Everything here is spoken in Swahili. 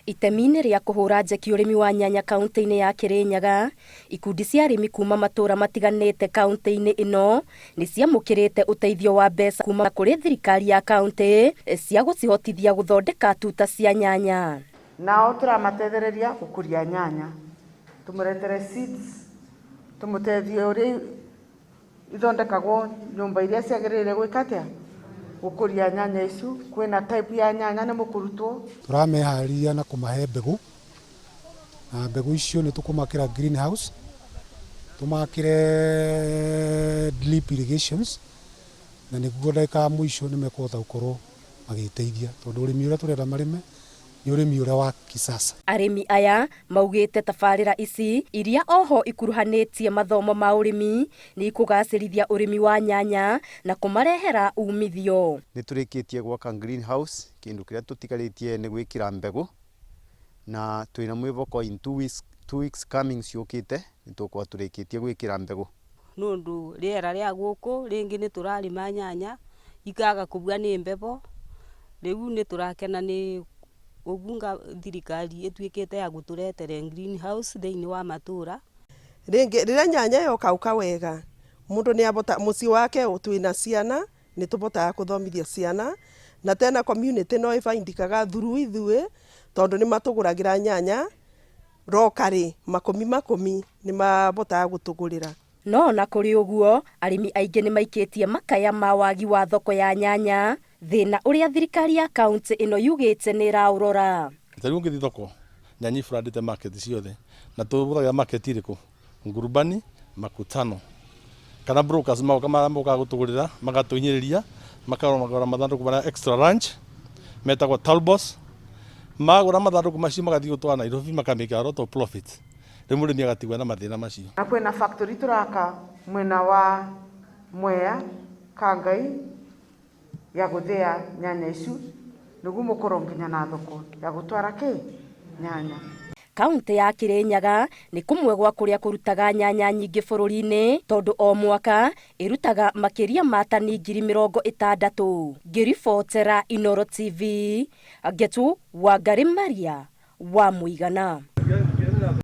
Itemi-inĩ rĩa kũhũra njeki ũrĩmi wa nyanya kaunti-inĩ ya Kirinyaga, ikundi cia arĩmi kuma matũra matiganĩte kaunti-inĩ ĩno nĩ ciamũkĩrĩte ũteithio wa mbeca kuma kũrĩ thirikari ya kaunti cia gũcihotithia gũthondeka tuta cia nyanya. Nao tũramatethereria gũkũria nyanya, tũmũretere seeds, tũmũteithie ũrĩa ithondekagwo nyũmba iria ciagĩrĩire gwĩka atĩa gũkũria nyanya icu. Kwĩna type ya nyanya nĩ mũkũrutwo, tũrameharĩria na kũmahe mbegũ, na mbegũ icio nĩ tũkũmakĩra greenhouse, tũmakĩre drip irrigations, na nĩguo ndagĩka mũico nĩ mekũhota gũkorwo magĩteithia, tondũ ũrĩmi ũrĩa tũrenda marĩme nĩ ũrĩmi ũrĩa wa kisasa. Arĩmi aya maugĩte tabarĩra ici iria oho ikuruhanĩtie mathomo ma ũrĩmi nĩ ikũgacĩrithia ũrĩmi wa nyanya na kũmarehera umithio. Nĩ tũrĩkĩtie gwaka greenhouse, kĩndũ kĩrĩa tũtigarĩtie nĩ gwĩkĩra mbegũ, na twĩna mwĩhoko in 2 weeks coming ciũkĩte nĩ tũkorwo tũrĩkĩtie gwĩkĩra mbegũ. Nũndũ rĩera rĩa gũkũ rĩngĩ nĩ tũrarĩma nyanya ikaga kũbua nĩ mbebo, rĩu nĩ tũrakena nĩ ũbunga thirikari ĩtuĩkĩte ya gũtũretere greenhouse thĩinĩ wa matũra. Rĩrĩa nyanya yokauka wega, mũndũ nĩ abota mũciĩ wake twĩna ciana, nĩ tũbotaga kũthomithia ciana, na tena community no ĩbaindikaga through ithuĩ, tondũ nĩ matũgũragĩra nyanya rokarĩ makũmi nĩ mabotaga gũtũgũrĩra. No na kũrĩ ũguo, arĩmi aingĩ nĩ maikĩtie makaya ma wagi wa thoko ya nyanya, thĩna ũrĩa thirikari ya kaunti ĩno yugĩte nĩ ĩraũrora. Tarĩu ngĩthiĩ thoko, nyanya ibandĩte market ciothe, na tũbũthagĩra market irĩkũ? Ngurubani, Makutano, kana brokers moka gũtũgũrĩra, magatũhinyĩrĩria, makagũra mathandũkũ marĩa extra ranch, metagwo Talbos, magũra mathandũkũ macio magathiĩ gũtwara Nairobi makamĩkĩra lot of profit. Rĩu mũrĩmi agatigwo na mathĩna macio. Na kwĩna factory tũraka mwena wa Mwea, Kangai, ya gũthĩa nyanya icu, nĩguo mũkorwo nginya na thoko ya gũtwara nyanya. Kaunti ya Kirinyaga nĩ kũmwe gwa kũrĩa kũrutaga nyanya nyingĩ bũrũri-inĩ, tondũ o mwaka ĩrutaga makĩria ma tani 60,000. Ngĩribotera Inooro TV, Ngetu Wangari Maria wa Mũigana.